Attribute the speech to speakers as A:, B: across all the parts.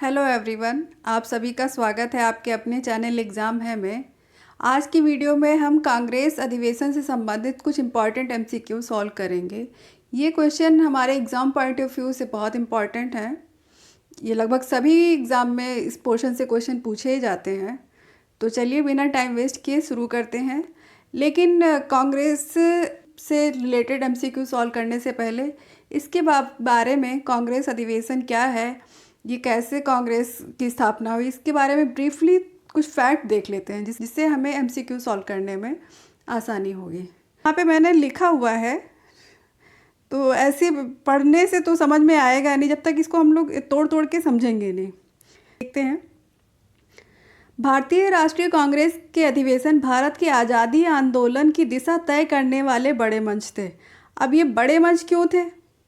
A: Hello everyone, आप सभी का स्वागत है आपके अपने चैनल एग्ज़ाम है में। आज की वीडियो में हम कांग्रेस अधिवेशन से संबंधित कुछ इम्पॉर्टेंट एमसीक्यू सॉल्व करेंगे। ये क्वेश्चन हमारे एग्ज़ाम पॉइंट ऑफ व्यू से बहुत इम्पॉर्टेंट है। ये लगभग सभी एग्ज़ाम में इस पोर्शन से क्वेश्चन पूछे ही जाते हैं। तो चलिए बिना टाइम वेस्ट किए शुरू करते हैं। लेकिन कांग्रेस से रिलेटेड एमसीक्यू सॉल्व करने से पहले इसके बारे में कांग्रेस अधिवेशन क्या है, ये कैसे कांग्रेस की स्थापना हुई, इसके बारे में ब्रीफली कुछ फैक्ट देख लेते हैं जिससे हमें एमसीक्यू सॉल्व करने में आसानी होगी। यहाँ पे मैंने लिखा हुआ है, तो ऐसे पढ़ने से तो समझ में आएगा नहीं जब तक इसको हम लोग तोड़ तोड़ के समझेंगे नहीं। देखते हैं। भारतीय राष्ट्रीय कांग्रेस के अधिवेशन भारत के आज़ादी आंदोलन की दिशा तय करने वाले बड़े मंच थे। अब ये बड़े मंच क्यों थे?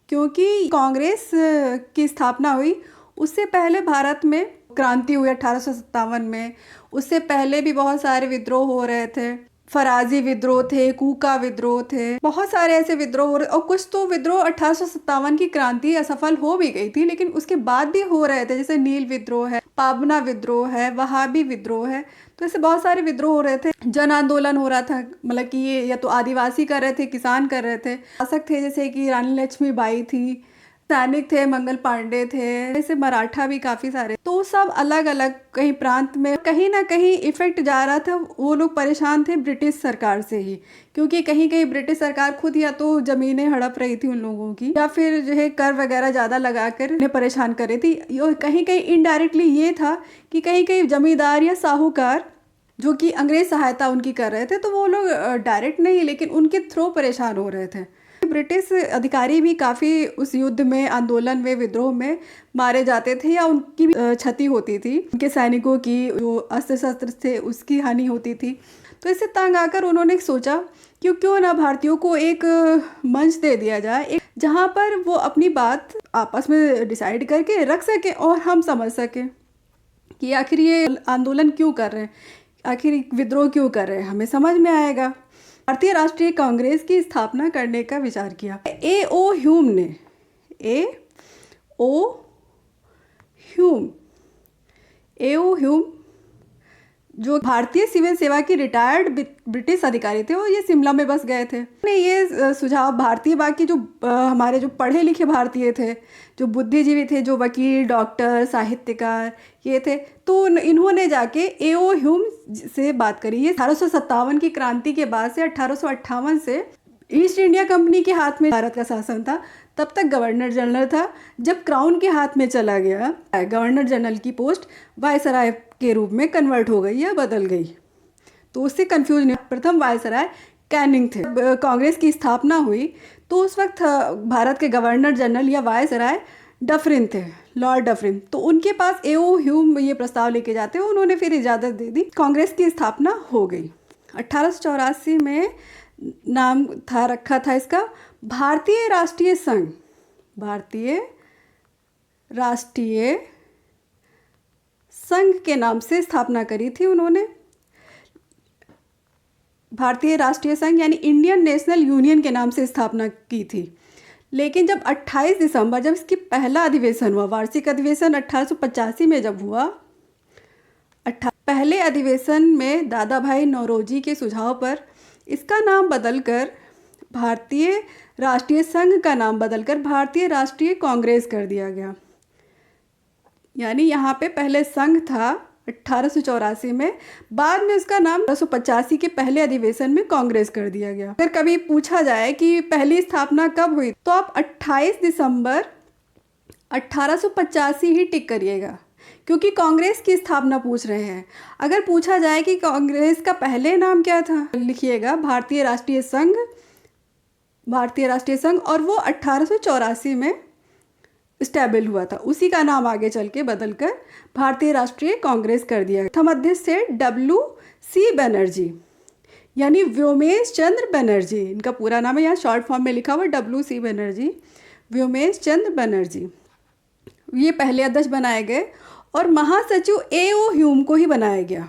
A: क्योंकि कांग्रेस की स्थापना हुई उससे पहले भारत में क्रांति हुई 1857 में। उससे पहले भी बहुत सारे विद्रोह हो रहे थे। फराजी विद्रोह थे, कूका विद्रोह थे, बहुत सारे ऐसे विद्रोह हो रहे, और कुछ तो विद्रोह 1857 की क्रांति असफल हो भी गई थी लेकिन उसके बाद भी हो रहे थे, जैसे नील विद्रोह है, पाबना विद्रोह है, वहाबी विद्रोह है। तो ऐसे बहुत सारे विद्रोह हो रहे थे। जन आंदोलन हो रहा था, मतलब कि ये या तो आदिवासी कर रहे थे, किसान कर रहे थे। शासक थे जैसे कि रानी लक्ष्मीबाई थी, सैनिक थे, मंगल पांडे थे, ऐसे मराठा भी काफ़ी सारे। तो सब अलग अलग कहीं प्रांत में कहीं ना कहीं इफेक्ट जा रहा था। वो लोग परेशान थे ब्रिटिश सरकार से ही, क्योंकि कहीं कहीं ब्रिटिश सरकार खुद या तो ज़मीनें हड़प रही थी उन लोगों की, या फिर जो है कर वगैरह ज़्यादा लगाकर उन्हें परेशान कर रही थी। और कहीं कहीं इनडायरेक्टली ये था कि कहीं कहीं जमींदार या साहूकार जो कि अंग्रेज सहायता उनकी कर रहे थे, तो वो लोग डायरेक्ट नहीं लेकिन उनके थ्रू परेशान हो रहे थे। ब्रिटिश अधिकारी भी काफ़ी उस युद्ध में, आंदोलन में, विद्रोह में मारे जाते थे या उनकी भी क्षति होती थी। उनके सैनिकों की जो अस्त्र शस्त्र थे उसकी हानि होती थी। तो इससे तंग आकर उन्होंने सोचा कि क्यों ना भारतीयों को एक मंच दे दिया जाए, एक जहाँ पर वो अपनी बात आपस में डिसाइड करके रख सके और हम समझ सकें कि आखिर ये आंदोलन क्यों कर रहे हैं, आखिर विद्रोह क्यों कर रहे हैं, हमें समझ में आएगा। भारतीय राष्ट्रीय कांग्रेस की स्थापना करने का विचार किया। ए.ओ. ह्यूम ने ए.ओ. ह्यूम जो भारतीय सिविल सेवा की रिटायर्ड ब्रिटिश अधिकारी थे, वो ये शिमला में बस गए थे। ये सुझाव भारतीय बाकी जो हमारे जो पढ़े लिखे भारतीय थे, जो बुद्धिजीवी थे, जो वकील, डॉक्टर, साहित्यकार ये थे, तो इन्होंने जाके ए.ओ. ह्यूम से बात करी। ये 1857 की क्रांति के बाद से 1858 से ईस्ट इंडिया कंपनी के हाथ में भारत का शासन था। तब तक गवर्नर जनरल था। जब क्राउन के हाथ में चला गया, गवर्नर जनरल की पोस्ट वायसराय के रूप में कन्वर्ट हो गई या बदल गई, तो उससे कंफ्यूज नहीं। प्रथम वायसराय कैनिंग थे। कांग्रेस की स्थापना हुई तो उस वक्त भारत के गवर्नर जनरल या वायसराय डफरिन थे, लॉर्ड डफरिन। तो उनके पास ए.ओ. ह्यूम ये प्रस्ताव लेके जाते हैं, उन्होंने फिर इजाज़त दे दी, कांग्रेस की स्थापना हो गई। 1884 में नाम रखा था इसका भारतीय राष्ट्रीय संघ। भारतीय राष्ट्रीय संघ के नाम से स्थापना करी थी उन्होंने। भारतीय राष्ट्रीय संघ यानी इंडियन नेशनल यूनियन के नाम से स्थापना की थी। लेकिन जब 28 दिसंबर जब इसकी पहला अधिवेशन हुआ, वार्षिक अधिवेशन 1885 में जब हुआ, पहले अधिवेशन में दादा भाई नौरोजी के सुझाव पर इसका नाम बदलकर भारतीय राष्ट्रीय संघ का नाम बदलकर भारतीय राष्ट्रीय कांग्रेस कर दिया गया। यानी यहाँ पे पहले संघ था 1884 में, बाद में उसका नाम 1885 के पहले अधिवेशन में कांग्रेस कर दिया गया। अगर कभी पूछा जाए कि पहली स्थापना कब हुई, तो आप 28 दिसंबर 1885 ही टिक करिएगा, क्योंकि कांग्रेस की स्थापना पूछ रहे हैं। अगर पूछा जाए कि कांग्रेस का पहले नाम क्या था, लिखिएगा भारतीय राष्ट्रीय संघ, भारतीय राष्ट्रीय संघ, और वो 1884 में स्टैबल हुआ था। उसी का नाम आगे चल के बदलकर भारतीय राष्ट्रीय कांग्रेस कर दिया गया। प्रथम अध्यक्ष से W.C. बनर्जी, यानी व्योमेश चंद्र बनर्जी, इनका पूरा नाम है, यहाँ शॉर्ट फॉर्म में लिखा हुआ W.C. बनर्जी, व्योमेश चंद्र बनर्जी, ये पहले अध्यक्ष बनाए गए। और महासचिव ए.ओ. ह्यूम को ही बनाया गया।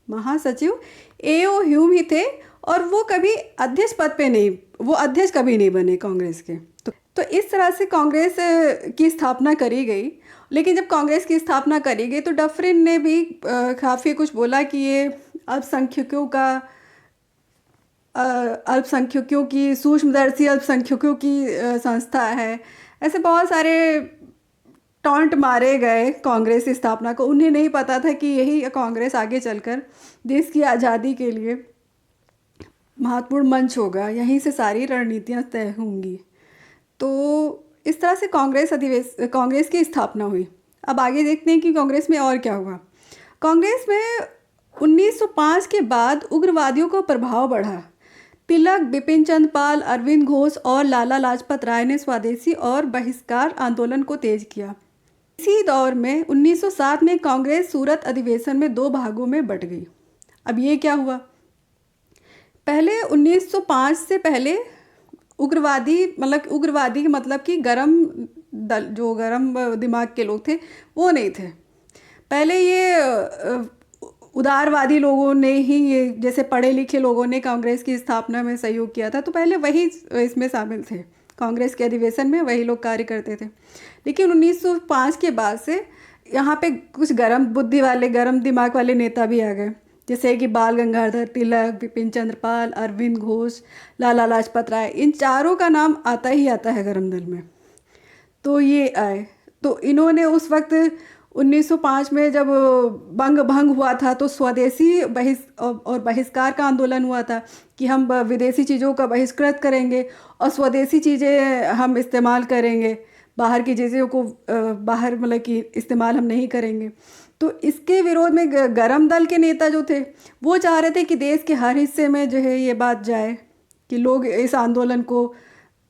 A: महासचिव ए.ओ. ह्यूम ही थे और वो कभी अध्यक्ष पद पे नहीं, वो अध्यक्ष कभी नहीं बने कांग्रेस के। तो तो इस तरह से कांग्रेस की स्थापना करी गई। लेकिन जब कांग्रेस की स्थापना करी गई तो डफरिन ने भी काफ़ी कुछ बोला कि ये अल्पसंख्यकों का अल्पसंख्यकों की सूक्ष्मदर्शी अल्पसंख्यकों की संस्था है। ऐसे बहुत सारे टॉन्ट मारे गए कांग्रेस की स्थापना को। उन्हें नहीं पता था कि यही कांग्रेस आगे चलकर देश की आज़ादी के लिए महत्वपूर्ण मंच होगा, यहीं से सारी रणनीतियाँ तय होंगी। तो इस तरह से कांग्रेस की स्थापना हुई। अब आगे देखते हैं कि कांग्रेस में और क्या हुआ। कांग्रेस में 1905 के बाद उग्रवादियों का प्रभाव बढ़ा। तिलक, बिपिन चंद्र पाल, अरविंद घोष और लाला लाजपत राय ने स्वदेशी और बहिष्कार आंदोलन को तेज किया। इसी दौर में 1907 में कांग्रेस सूरत अधिवेशन में 2 भागों में बंट गई। अब ये क्या हुआ? पहले 1905 से पहले उग्रवादी मतलब कि गरम दल, जो गरम दिमाग के लोग थे वो नहीं थे। पहले ये उदारवादी लोगों ने ही, ये जैसे पढ़े लिखे लोगों ने कांग्रेस की स्थापना में सहयोग किया था, तो पहले वही इसमें शामिल थे। कांग्रेस के अधिवेशन में वही लोग कार्य करते थे। लेकिन 1905 के बाद से यहाँ पे कुछ गरम बुद्धि वाले, गरम दिमाग वाले नेता भी आ गए, जैसे कि बाल गंगाधर तिलक, बिपिन चंद्र पाल, अरविंद घोष, लाला लाजपत राय। इन चारों का नाम आता ही आता है गरम दल में। तो ये आए, तो इन्होंने उस वक्त 1905 में जब भंग हुआ था तो स्वदेशी और बहिष्कार का आंदोलन हुआ था कि हम विदेशी चीज़ों का बहिष्कृत करेंगे और स्वदेशी चीज़ें हम इस्तेमाल करेंगे, बाहर की चीज़ों को बाहर मतलब कि इस्तेमाल हम नहीं करेंगे। तो इसके विरोध में गरम दल के नेता जो थे वो चाह रहे थे कि देश के हर हिस्से में जो है ये बात जाए कि लोग इस आंदोलन को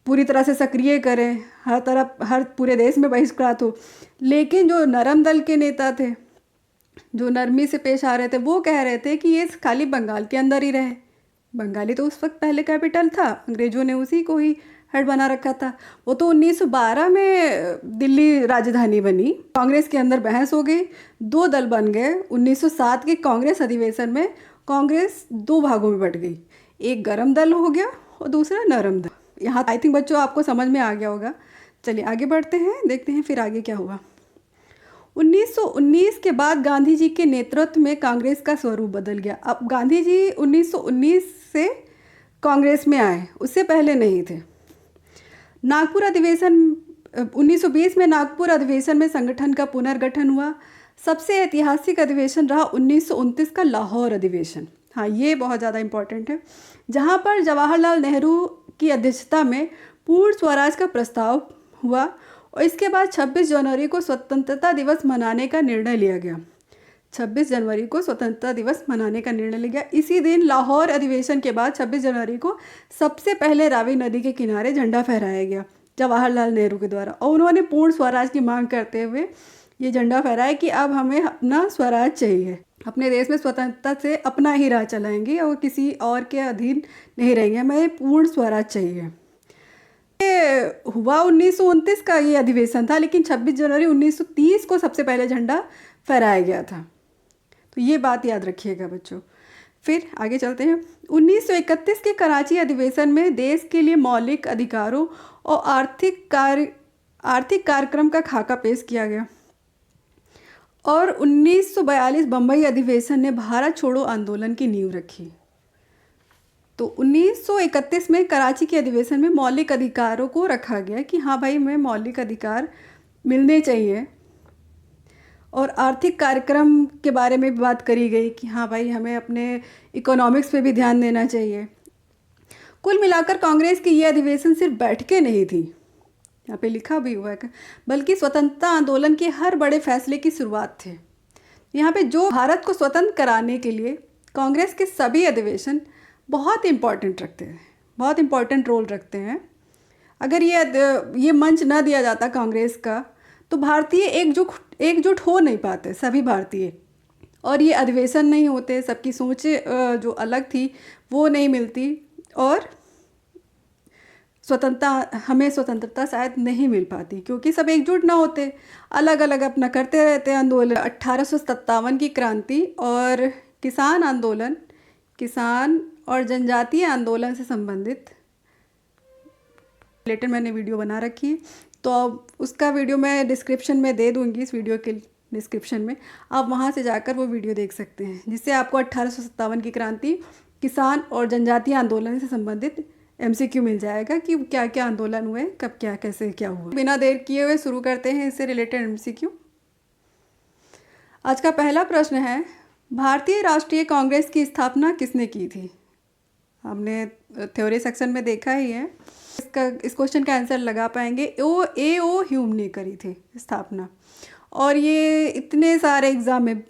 A: पूरी तरह से सक्रिय करें, हर तरफ, हर पूरे देश में बहिष्कृत हो। लेकिन जो नरम दल के नेता थे, जो नरमी से पेश आ रहे थे, वो कह रहे थे कि ये खाली बंगाल के अंदर ही रहे। बंगाली तो उस वक्त पहले कैपिटल था, अंग्रेजों ने उसी को ही हेड बना रखा था। वो तो 1912 में दिल्ली राजधानी बनी। कांग्रेस के अंदर बहस हो गई, 2 दल बन गए। 1907 के कांग्रेस अधिवेशन में कांग्रेस 2 भागों में बट गई, एक गरम दल हो गया और दूसरा नरम दल। यहाँ आई थिंक बच्चों आपको समझ में आ गया होगा। चलिए आगे बढ़ते हैं, देखते हैं फिर आगे क्या हुआ। 1919 के बाद गांधी जी के नेतृत्व में कांग्रेस का स्वरूप बदल गया। अब गांधी जी 1919 से कांग्रेस में आए, उससे पहले नहीं थे। नागपुर अधिवेशन 1920 में नागपुर अधिवेशन में संगठन का पुनर्गठन हुआ। सबसे ऐतिहासिक अधिवेशन रहा 1929 का लाहौर अधिवेशन। हाँ, ये बहुत ज़्यादा इम्पोर्टेंट है, जहाँ पर जवाहरलाल नेहरू की अध्यक्षता में पूर्ण स्वराज का प्रस्ताव हुआ और इसके बाद 26 जनवरी को स्वतंत्रता दिवस मनाने का निर्णय लिया गया। 26 जनवरी को स्वतंत्रता दिवस मनाने का निर्णय लिया गया। इसी दिन लाहौर अधिवेशन के बाद 26 जनवरी को सबसे पहले रावी नदी के किनारे झंडा फहराया गया जवाहरलाल नेहरू के द्वारा, और उन्होंने पूर्ण स्वराज की मांग करते हुए ये झंडा फहराया कि अब हमें अपना स्वराज चाहिए, अपने देश में स्वतंत्रता से अपना ही राज चलाएंगे और किसी और के अधीन नहीं रहेंगे, हमें पूर्ण स्वराज चाहिए। ये हुआ 1929 का ये अधिवेशन था, लेकिन 26 जनवरी 1930 को सबसे पहले झंडा फहराया गया था। तो ये बात याद रखिएगा बच्चों। फिर आगे चलते हैं। 1931 के कराची अधिवेशन में देश के लिए मौलिक अधिकारों और आर्थिक कार्यक्रम का खाका पेश किया गया। और 1942 बम्बई अधिवेशन ने भारत छोड़ो आंदोलन की नींव रखी। तो 1931 में कराची के अधिवेशन में मौलिक अधिकारों को रखा गया कि हाँ भाई, हमें मौलिक अधिकार मिलने चाहिए, और आर्थिक कार्यक्रम के बारे में भी बात करी गई कि हाँ भाई, हमें अपने इकोनॉमिक्स पे भी ध्यान देना चाहिए। कुल मिलाकर कांग्रेस की ये अधिवेशन सिर्फ बैठकें नहीं थी, यहाँ पे लिखा भी हुआ है, बल्कि स्वतंत्रता आंदोलन के हर बड़े फैसले की शुरुआत थे। यहाँ पे जो भारत को स्वतंत्र कराने के लिए कांग्रेस के सभी अधिवेशन बहुत इम्पॉर्टेंट रखते हैं, बहुत इम्पॉर्टेंट रोल रखते हैं। अगर ये मंच ना दिया जाता कांग्रेस का, तो भारतीय एकजुट हो नहीं पाते सभी भारतीय, और ये अधिवेशन नहीं होते, सबकी सोचें जो अलग थी वो नहीं मिलती, और हमें स्वतंत्रता शायद नहीं मिल पाती, क्योंकि सब एकजुट ना होते, अलग अलग अपना करते रहते आंदोलन। 1857 की क्रांति और किसान आंदोलन, किसान और जनजातीय आंदोलन से संबंधित रिलेटेड मैंने वीडियो बना रखी है, तो अब उसका वीडियो मैं डिस्क्रिप्शन में दे दूँगी, इस वीडियो के डिस्क्रिप्शन में आप वहाँ से जाकर वो वीडियो देख सकते हैं, जिससे आपको 1857 की क्रांति, किसान और जनजातीय आंदोलन से संबंधित MCQ मिल जाएगा कि क्या क्या आंदोलन हुए, कब क्या कैसे क्या हुआ। बिना देर किए हुए शुरू करते हैं इससे रिलेटेड MCQ। आज का पहला प्रश्न है, भारतीय राष्ट्रीय कांग्रेस की स्थापना किसने की थी? हमने थ्योरी सेक्शन में देखा ही है। इस क्वेश्चन का आंसर लगा पाएंगे, A.O. ह्यूम ने करी थी स्थापना। और ये इतने सारे एग्ज़ाम में,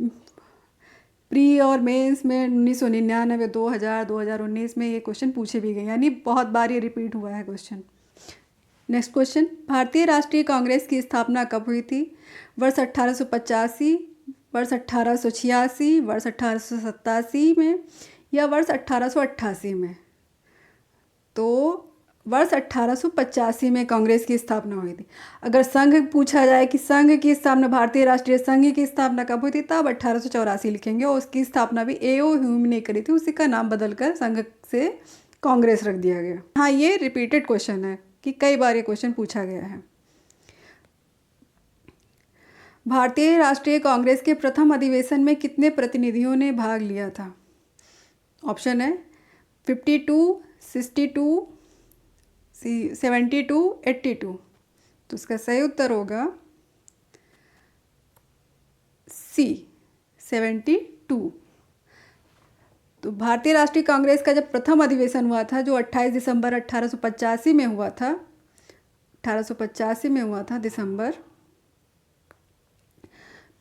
A: प्री और मेंस में 1999, 2000, 2019 में ये क्वेश्चन पूछे भी गए, यानी बहुत बार ये रिपीट हुआ है क्वेश्चन। नेक्स्ट क्वेश्चन, भारतीय राष्ट्रीय कांग्रेस की स्थापना कब हुई थी? वर्ष 1885, वर्ष 1886, वर्ष 1887 में या वर्ष 1888 में? तो वर्ष 1885 में कांग्रेस की स्थापना हुई थी। अगर संघ पूछा जाए कि संघ की स्थापना, भारतीय राष्ट्रीय संघ की स्थापना कब हुई थी, तब 1884 लिखेंगे, और उसकी स्थापना भी A.O. ह्यूम ने करी थी। उसी का नाम बदलकर संघ से कांग्रेस रख दिया गया। हाँ, ये रिपीटेड क्वेश्चन है कि कई बार ये क्वेश्चन पूछा गया है। भारतीय राष्ट्रीय कांग्रेस के प्रथम अधिवेशन में कितने प्रतिनिधियों ने भाग लिया था? ऑप्शन है 52, 62, 72, 82। तो इसका सही उत्तर होगा C, 72। तो भारतीय राष्ट्रीय कांग्रेस का जब प्रथम अधिवेशन हुआ था, जो 28 दिसंबर 1885 में हुआ था, 1885 में हुआ था दिसंबर,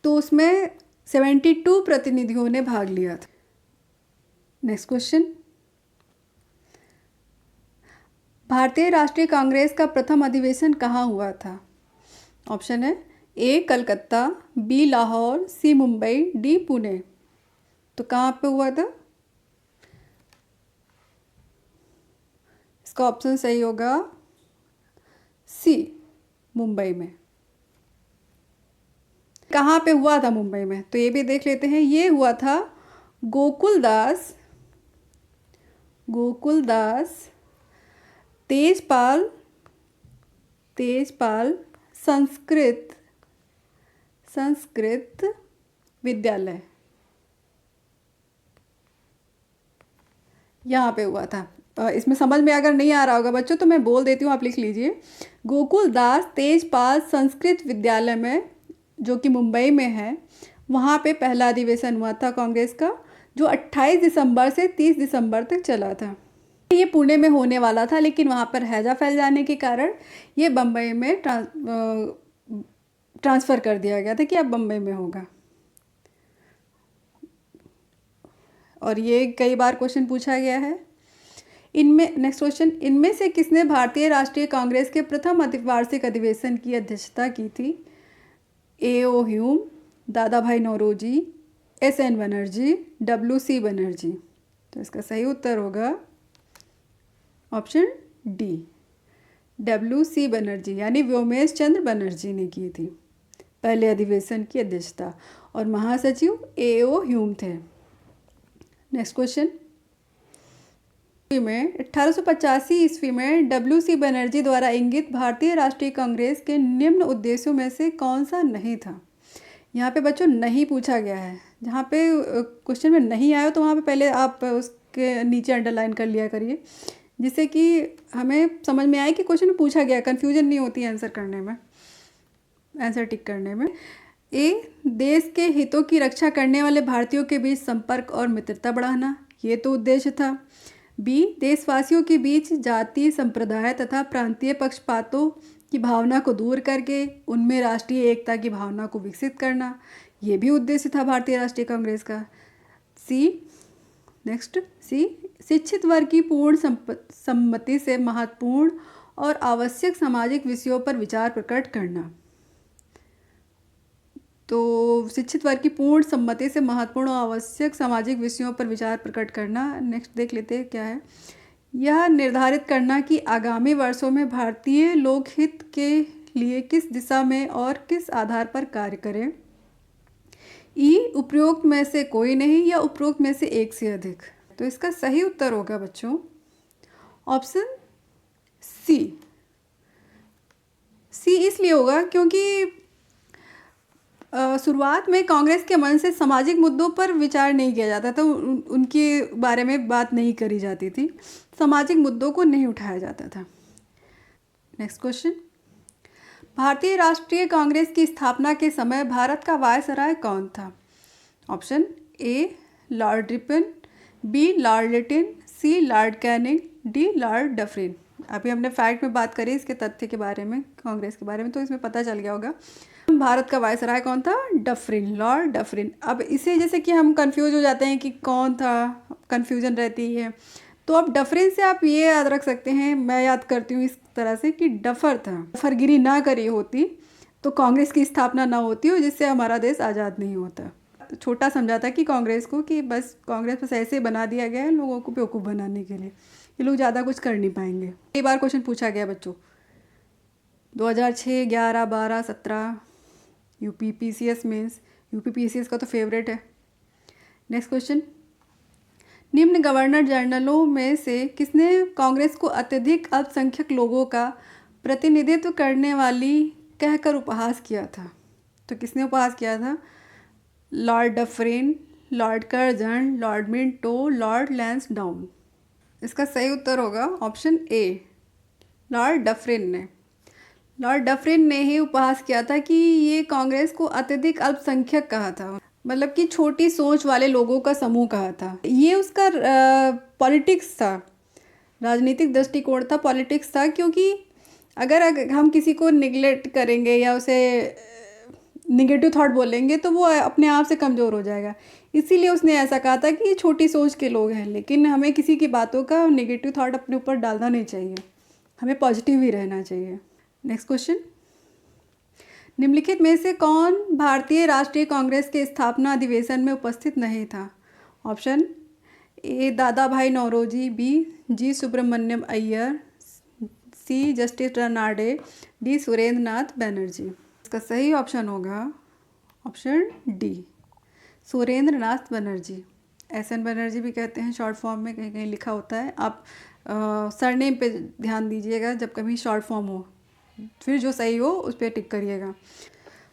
A: तो उसमें 72 प्रतिनिधियों ने भाग लिया था। नेक्स्ट क्वेश्चन, भारतीय राष्ट्रीय कांग्रेस का प्रथम अधिवेशन कहाँ हुआ था? ऑप्शन है A, Calcutta, B, Lahore, C, Mumbai, D, Pune. तो कहाँ पे हुआ था? इसका ऑप्शन सही होगा C, मुंबई में। कहाँ पे हुआ था मुंबई में? तो ये भी देख लेते हैं। ये हुआ था गोकुलदास तेजपाल संस्कृत विद्यालय, यहाँ पे हुआ था। इसमें समझ में अगर नहीं आ रहा होगा बच्चों तो मैं बोल देती हूँ, आप लिख लीजिए। गोकुलदास तेजपाल संस्कृत विद्यालय में, जो कि मुंबई में है, वहाँ पे पहला अधिवेशन हुआ था कांग्रेस का, जो 28 दिसंबर से 30 दिसंबर तक चला था। ये पुणे में होने वाला था, लेकिन वहाँ पर हैजा फैल जाने के कारण ये बम्बई में ट्रांसफ़र कर दिया गया था कि अब बम्बई में होगा। और ये कई बार क्वेश्चन पूछा गया है। इनमें नेक्स्ट क्वेश्चन, इनमें से किसने भारतीय राष्ट्रीय कांग्रेस के प्रथम वार्षिक अधिवेशन की अध्यक्षता की थी? A.O. ह्यूम, दादा भाई नौरोजी, S.N. बनर्जी, W.C. बनर्जी। तो इसका सही उत्तर होगा ऑप्शन D, W.C. बनर्जी, यानी व्योमेश चंद्र बनर्जी ने की थी पहले अधिवेशन की अध्यक्षता, और महासचिव A.O. ह्यूम थे। नेक्स्ट क्वेश्चन, में 1885 ईस्वी में W.C. बनर्जी द्वारा इंगित भारतीय राष्ट्रीय कांग्रेस के निम्न उद्देश्यों में से कौन सा नहीं था? यहाँ पे बच्चों नहीं पूछा गया है। जहाँ पे क्वेश्चन में नहीं आया तो वहाँ पे पहले आप उसके नीचे अंडरलाइन कर लिया करिए, जिससे कि हमें समझ में आए कि क्वेश्चन में पूछा गया, कन्फ्यूजन नहीं होती आंसर करने में, आंसर टिक करने में। A, देश के हितों की रक्षा करने वाले भारतीयों के बीच संपर्क और मित्रता बढ़ाना, ये तो उद्देश्य था। B, देशवासियों के बीच जाति, संप्रदाय तथा प्रांतीय पक्षपातों की भावना को दूर करके उनमें राष्ट्रीय एकता की भावना को विकसित करना, ये भी उद्देश्य था भारतीय राष्ट्रीय कांग्रेस का। नेक्स्ट C, शिक्षित वर्ग की पूर्ण सम्मति से महत्वपूर्ण और आवश्यक सामाजिक विषयों पर विचार प्रकट करना। तो शिक्षित वर्ग की पूर्ण सम्मति से महत्वपूर्ण और आवश्यक सामाजिक विषयों पर विचार प्रकट करना। नेक्स्ट देख लेते हैं क्या है। यह निर्धारित करना कि आगामी वर्षों में भारतीय लोकहित के लिए किस दिशा में और किस आधार पर कार्य करें। ई, उपरोक्त में से कोई नहीं या उपरोक्त में से एक से अधिक। तो इसका सही उत्तर होगा बच्चों ऑप्शन C, सी इसलिए होगा क्योंकि शुरुआत में कांग्रेस के मन से सामाजिक मुद्दों पर विचार नहीं किया जाता था, उनके बारे में बात नहीं करी जाती थी, सामाजिक मुद्दों को नहीं उठाया जाता था। नेक्स्ट क्वेश्चन, भारतीय राष्ट्रीय कांग्रेस की स्थापना के समय भारत का वायसराय कौन था? Option A Lord Ripon, B Lord Lytton, C Lord Canning, D Lord Dufferin. अभी हमने फैक्ट में बात करी इसके तथ्य के बारे में, कांग्रेस के बारे में, तो इसमें पता चल गया होगा। भारत का वायसराय कौन था? Dufferin, Lord Dufferin. अब इसे जैसे कि हम कंफ्यूज हो जाते हैं कि कौन था, कंफ्यूजन रहती है, तो अब डफरिन से आप ये याद रख सकते हैं, मैं याद करती हूँ इस तरह से कि डफर था, डफरगिरी ना करी होती तो कांग्रेस की स्थापना ना होती हो, जिससे हमारा देश आज़ाद नहीं होता। छोटा समझाता कि कांग्रेस को कि बस कांग्रेस बस ऐसे बना दिया गया है लोगों को बेवकूफ़ बनाने के लिए, ये लोग ज़्यादा कुछ कर नहीं पाएंगे। कई बार क्वेश्चन पूछा गया बच्चों, 2006, 11, 12, 17 UP PCS mains, UP PCS का तो फेवरेट है। नेक्स्ट क्वेश्चन, निम्न गवर्नर जनरलों में से किसने कांग्रेस को अत्यधिक अल्पसंख्यक लोगों का प्रतिनिधित्व करने वाली कहकर उपहास किया था? तो किसने उपहास किया था? Lord Dufferin, Lord Curzon, Lord Minto, Lord Lansdowne. इसका सही उत्तर होगा ऑप्शन ए, लॉर्ड डफरिन ने। लॉर्ड डफरिन ने ही उपहास किया था कि ये कांग्रेस को अत्यधिक अल्पसंख्यक कहा था, मतलब कि छोटी सोच वाले लोगों का समूह कहा था। ये उसका पॉलिटिक्स था, राजनीतिक दृष्टिकोण था, पॉलिटिक्स था, क्योंकि अगर हम किसी को निगलेक्ट करेंगे या उसे निगेटिव थॉट बोलेंगे तो वो अपने आप से कमज़ोर हो जाएगा, इसीलिए उसने ऐसा कहा था कि ये छोटी सोच के लोग हैं। लेकिन हमें किसी की बातों का नेगेटिव थॉट अपने ऊपर डालना नहीं चाहिए, हमें पॉजिटिव ही रहना चाहिए। नेक्स्ट क्वेश्चन, निम्नलिखित में से कौन भारतीय राष्ट्रीय कांग्रेस के स्थापना अधिवेशन में उपस्थित नहीं था? ऑप्शन ए दादा भाई नौरोजी, बी जी Subramaniam Iyer, C justice Ranade, D Surendra नाथ बनर्जी। इसका सही ऑप्शन होगा ऑप्शन डी, सुरेंद्र नाथ बनर्जी। एसएन बनर्जी भी कहते हैं, शॉर्ट फॉर्म में कहीं कहीं लिखा होता है, आप सरनेम पे ध्यान दीजिएगा जब कभी शॉर्ट फॉर्म हो, फिर जो सही हो उस पर टिक करिएगा।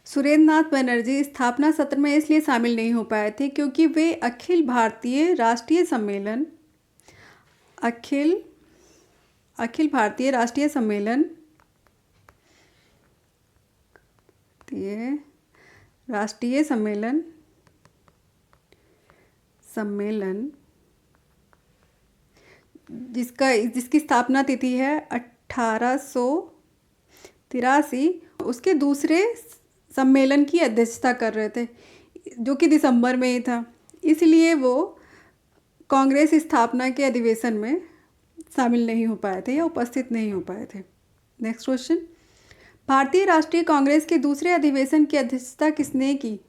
A: सुरेंद्र नाथ बनर्जी स्थापना सत्र में इसलिए शामिल नहीं हो पाए थे क्योंकि वे अखिल भारतीय राष्ट्रीय सम्मेलन जिसकी स्थापना तिथि है 1883, उसके दूसरे सम्मेलन की अध्यक्षता कर रहे थे, जो कि दिसंबर में ही था, इसलिए वो कांग्रेस स्थापना के अधिवेशन में शामिल नहीं हो पाए थे या उपस्थित नहीं हो पाए थे। नेक्स्ट क्वेश्चन, भारतीय राष्ट्रीय कांग्रेस के दूसरे अधिवेशन की अध्यक्षता किसने की?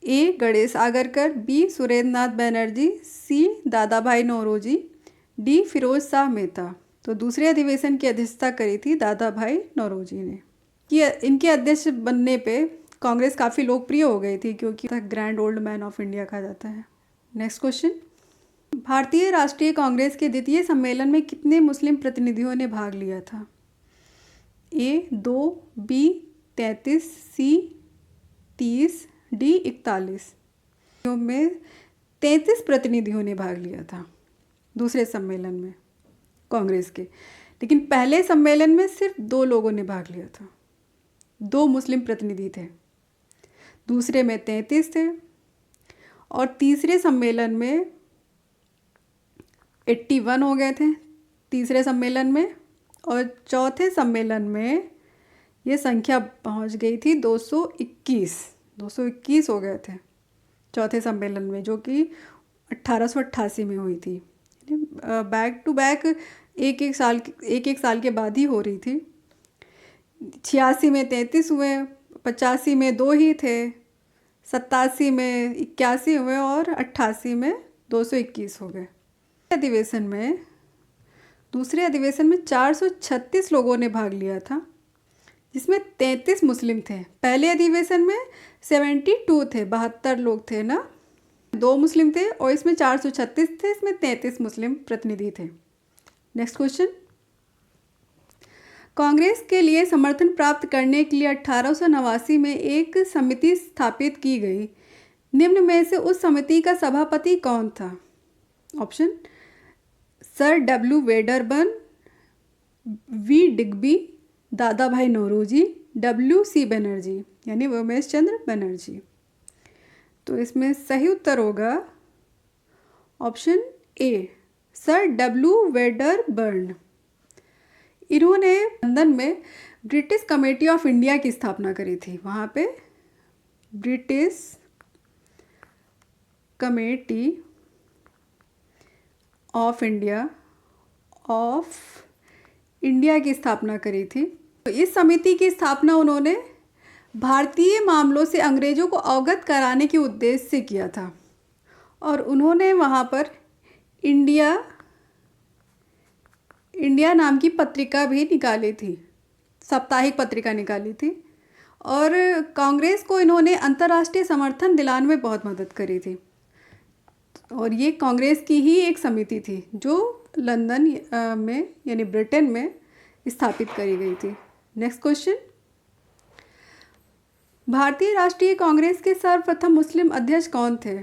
A: ए गणेश आगरकर, बी सुरेंद्र नाथ बनर्जी, सी दादा भाई नौरोजी, डी फिरोज शाह मेहता। तो दूसरे अधिवेशन की अध्यक्षता करी थी दादा भाई नौरोजी ने। कि इनके अध्यक्ष बनने पे कांग्रेस काफ़ी लोकप्रिय हो गई थी, क्योंकि grand old man of India कहा जाता है। नेक्स्ट क्वेश्चन, भारतीय राष्ट्रीय कांग्रेस के द्वितीय सम्मेलन में कितने मुस्लिम प्रतिनिधियों ने भाग लिया था? ए 2, बी 33, सी 30, डी 41। में 33 प्रतिनिधियों ने भाग लिया था दूसरे सम्मेलन में कांग्रेस के, लेकिन पहले सम्मेलन में सिर्फ 2 लोगों ने भाग लिया था, 2 मुस्लिम प्रतिनिधि थे, दूसरे में 33 थे, और तीसरे सम्मेलन में 81 हो गए थे तीसरे सम्मेलन में, और चौथे सम्मेलन में ये संख्या पहुंच गई थी 221 हो गए थे चौथे सम्मेलन में, जो कि 1888 में हुई थी। बैक टू बैक एक एक साल के बाद ही हो रही थी। 86 में 33 हुए, 85 में 2 ही थे, 87 में 81 हुए, और 88 में 221 हो गए। दूसरे अधिवेशन में 436 लोगों ने भाग लिया था, जिसमें 33 मुस्लिम थे। पहले अधिवेशन में 72 थे, 72 लोग थे ना, 2 मुस्लिम थे, और इसमें 436 थे, इसमें 33 मुस्लिम प्रतिनिधि थे। नेक्स्ट क्वेश्चन, कांग्रेस के लिए समर्थन प्राप्त करने के लिए 1889 में एक समिति स्थापित की गई। निम्न में से उस समिति का सभापति कौन था? Option: sir W Wedderburn, V Digby, Dadabhai Naoroji, W C Banerjee यानी उमेश चंद्र बनर्जी। तो इसमें सही उत्तर होगा option A, sir W Wedderburn. इन्होंने लंदन में ब्रिटिश कमेटी ऑफ इंडिया की स्थापना करी थी। वहाँ पे ब्रिटिश कमेटी ऑफ इंडिया की स्थापना करी थी। तो इस समिति की स्थापना उन्होंने भारतीय मामलों से अंग्रेज़ों को अवगत कराने के उद्देश्य से किया था और उन्होंने वहाँ पर इंडिया नाम की पत्रिका भी निकाली थी, साप्ताहिक पत्रिका निकाली थी। और कांग्रेस को इन्होंने अंतर्राष्ट्रीय समर्थन दिलाने में बहुत मदद करी थी। और ये कांग्रेस की ही एक समिति थी जो लंदन में यानी ब्रिटेन में स्थापित करी गई थी। नेक्स्ट क्वेश्चन, भारतीय राष्ट्रीय कांग्रेस के सर्वप्रथम मुस्लिम अध्यक्ष कौन थे?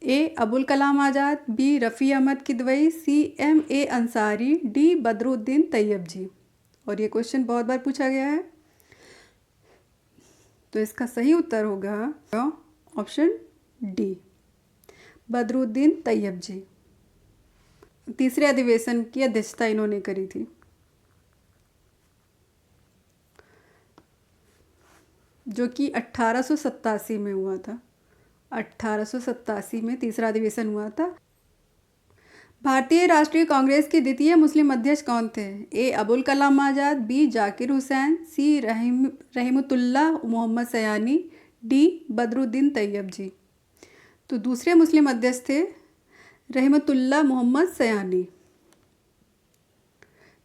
A: A Abul Kalam Azad, B Rafi Ahmed Kidwai, C M A Ansari, D Badruddin Tyabji. और ये क्वेश्चन बहुत बार पूछा गया है। तो इसका सही उत्तर होगा ऑप्शन डी, बदरुद्दीन तैयब जी। तीसरे अधिवेशन की अध्यक्षता इन्होंने करी थी। जो कि 1887 में हुआ था। 1887 में तीसरा अधिवेशन हुआ था। भारतीय राष्ट्रीय कांग्रेस के द्वितीय मुस्लिम अध्यक्ष कौन थे? ए अबुल कलाम आज़ाद, बी जाकिर हुसैन, सी रहमतुल्लाह मोहम्मद सयानी, डी बदरुद्दीन तैयब जी। तो दूसरे मुस्लिम अध्यक्ष थे रहमतुल्लाह मोहम्मद सयानी,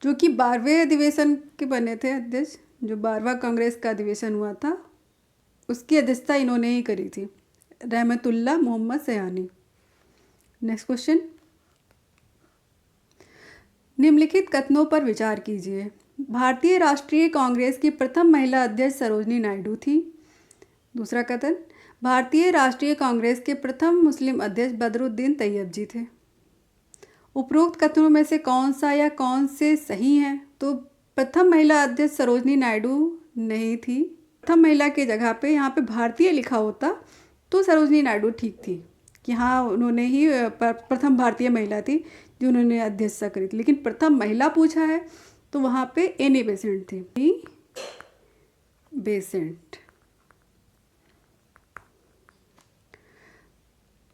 A: जो कि 12वें अधिवेशन के बने थे अध्यक्ष। जो 12वां कांग्रेस का अधिवेशन हुआ था उसकी अध्यक्षता इन्होंने ही करी थी, रहमतुल्लाह मोहम्मद सयानी। नेक्स्ट क्वेश्चन, निम्नलिखित कथनों पर विचार कीजिए। भारतीय राष्ट्रीय कांग्रेस की प्रथम महिला अध्यक्ष सरोजनी नायडू थी। दूसरा कथन, भारतीय राष्ट्रीय कांग्रेस के प्रथम मुस्लिम अध्यक्ष बदरुद्दीन तैयब जी थे। उपरोक्त कथनों में से कौन सा या कौन से सही हैं? तो प्रथम महिला अध्यक्ष सरोजनी नायडू नहीं थी। प्रथम महिला के जगह पे यहाँ पे भारतीय लिखा होता तो सरोजनी नायडू ठीक थी कि हाँ उन्होंने ही प्रथम भारतीय महिला थी जो उन्होंने अध्यक्षता करी थी। लेकिन प्रथम महिला पूछा है तो वहाँ पे एनी बेसेंट थी, बेसेंट।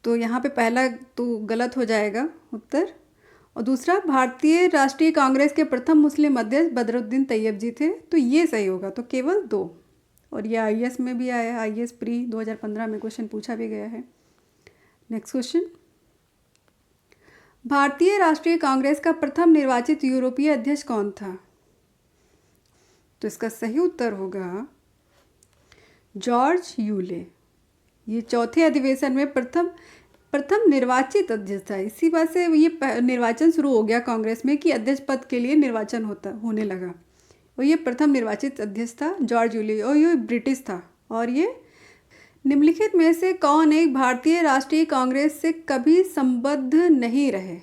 A: तो यहाँ पे पहला तो गलत हो जाएगा उत्तर। और दूसरा, भारतीय राष्ट्रीय कांग्रेस के प्रथम मुस्लिम अध्यक्ष बदरुद्दीन तैयब जी थे, तो ये सही होगा। तो केवल 2। और ये आईएएस में भी आया है, आईएएस प्री 2015 में क्वेश्चन पूछा भी गया है। नेक्स्ट क्वेश्चन, भारतीय राष्ट्रीय कांग्रेस का प्रथम निर्वाचित यूरोपीय अध्यक्ष कौन था? तो इसका सही उत्तर होगा जॉर्ज यूले। ये चौथे अधिवेशन में प्रथम निर्वाचित अध्यक्ष था। इसी बात से ये निर्वाचन शुरू हो गया कांग्रेस में कि अध्यक्ष पद के लिए निर्वाचन होने लगा। और ये प्रथम निर्वाचित अध्यक्ष था जॉर्ज यूले, और ये ब्रिटिश था। और ये निम्नलिखित में से कौन एक भारतीय राष्ट्रीय कांग्रेस से कभी संबद्ध नहीं रहे?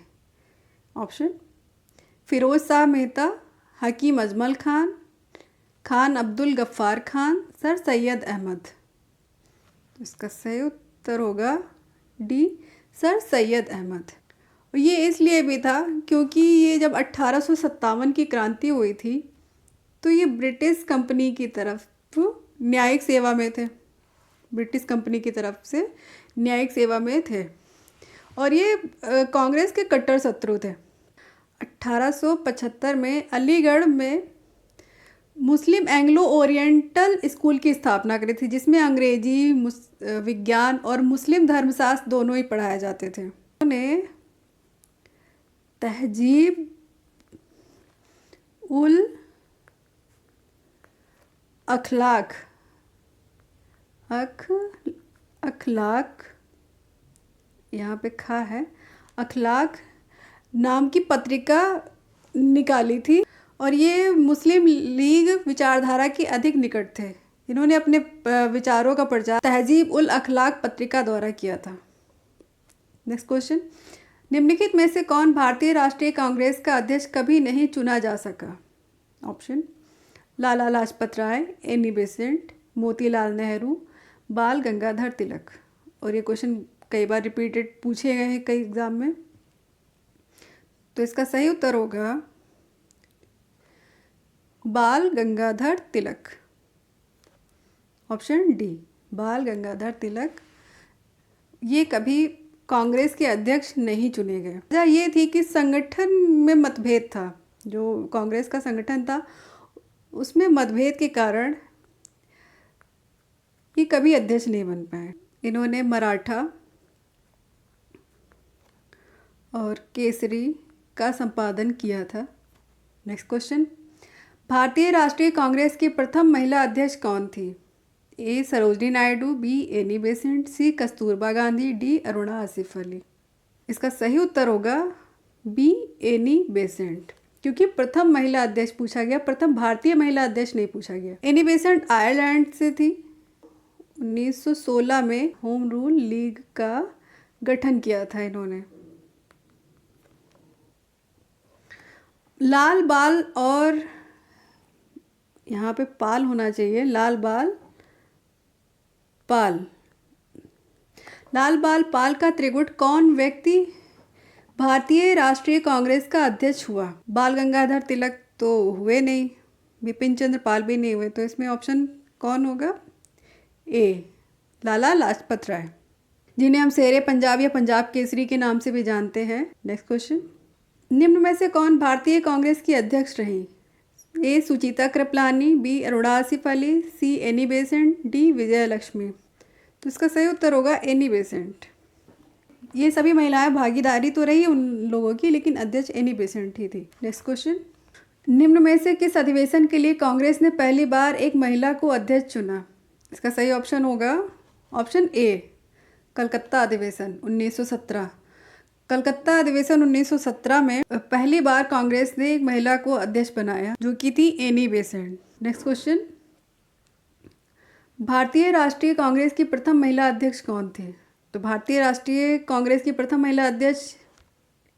A: Option, Firoz Shah Mehta, Hakim Ajmal Khan, Khan Abdul Gaffar Khan, sir Syed Ahmad. तो इसका सही उत्तर होगा डी, सर सैयद अहमद। और ये इसलिए भी था क्योंकि ये जब 1857 की क्रांति हुई थी तो ये ब्रिटिश कंपनी की तरफ न्यायिक सेवा में थे, ब्रिटिश कंपनी की तरफ से न्यायिक सेवा में थे। और ये कांग्रेस के कट्टर शत्रु थे। 1875 में अलीगढ़ में मुस्लिम एंग्लो ओरिएंटल स्कूल की स्थापना करी थी, जिसमें अंग्रेजी, विज्ञान और मुस्लिम धर्मशास्त्र दोनों ही पढ़ाए जाते थे। उन्होंने तहजीब उल अखलाक यहाँ पे खा है, अखलाक नाम की पत्रिका निकाली थी। और ये मुस्लिम लीग विचारधारा के अधिक निकट थे। इन्होंने अपने विचारों का प्रचार तहजीब उल अखलाक पत्रिका द्वारा किया था। नेक्स्ट क्वेश्चन, निम्नलिखित में से कौन भारतीय राष्ट्रीय कांग्रेस का अध्यक्ष कभी नहीं चुना जा सका? ऑप्शन, लाला लाजपत राय, एनी बेसेंट, मोतीलाल नेहरू, बाल गंगाधर तिलक। और ये क्वेश्चन कई बार रिपीटेड पूछे गए हैं कई एग्जाम में। तो इसका सही उत्तर होगा बाल गंगाधर तिलक, ऑप्शन डी, बाल गंगाधर तिलक। ये कभी कांग्रेस के अध्यक्ष नहीं चुने गए। वजह ये थी कि संगठन में मतभेद था, जो कांग्रेस का संगठन था उसमें मतभेद के कारण ये कभी अध्यक्ष नहीं बन पाए। इन्होंने मराठा और केसरी का संपादन किया था। नेक्स्ट क्वेश्चन, भारतीय राष्ट्रीय कांग्रेस की प्रथम महिला अध्यक्ष कौन थी? A Sarojini Naidu, B Annie Besant, C Kasturba Gandhi, D Aruna Asaf Ali. इसका सही उत्तर होगा बी एनी बेसेंट, क्योंकि प्रथम महिला अध्यक्ष पूछा गया, प्रथम भारतीय महिला अध्यक्ष नहीं पूछा गया। एनी बेसेंट आयरलैंड से थी। 1916 में होम रूल लीग का गठन किया था इन्होंने। लाल बाल, और यहाँ पे पाल होना चाहिए, लाल बाल पाल, लाल बाल पाल का त्रिगुट कौन व्यक्ति भारतीय राष्ट्रीय कांग्रेस का अध्यक्ष हुआ? बाल गंगाधर तिलक तो हुए नहीं, बिपिन चंद्र पाल भी नहीं हुए, तो इसमें ऑप्शन कौन होगा? ए, लाला लाजपत राय, जिन्हें हम शेरे पंजाब या पंजाब केसरी के नाम से भी जानते हैं। नेक्स्ट क्वेश्चन, निम्न में से कौन भारतीय कांग्रेस की अध्यक्ष रही? A Sucheta Kripalani, B Aruna Asaf Ali, C Annie Besant, D Vijay Lakshmi. तो इसका सही उत्तर होगा एनी बेसेंट। ये सभी महिलाएं भागीदारी तो रही उन लोगों की, लेकिन अध्यक्ष एनी बेसेंट ही थी। नेक्स्ट क्वेश्चन, निम्न में से किस अधिवेशन के लिए कांग्रेस ने पहली बार एक महिला को अध्यक्ष चुना? इसका सही ऑप्शन होगा ऑप्शन ए, कलकत्ता अधिवेशन 1917। कलकत्ता अधिवेशन 1917 में पहली बार कांग्रेस ने एक महिला को अध्यक्ष बनाया, जो कि थी एनी बेसेंट। नेक्स्ट क्वेश्चन, भारतीय राष्ट्रीय कांग्रेस की प्रथम महिला अध्यक्ष कौन थी? तो भारतीय राष्ट्रीय कांग्रेस की प्रथम महिला अध्यक्ष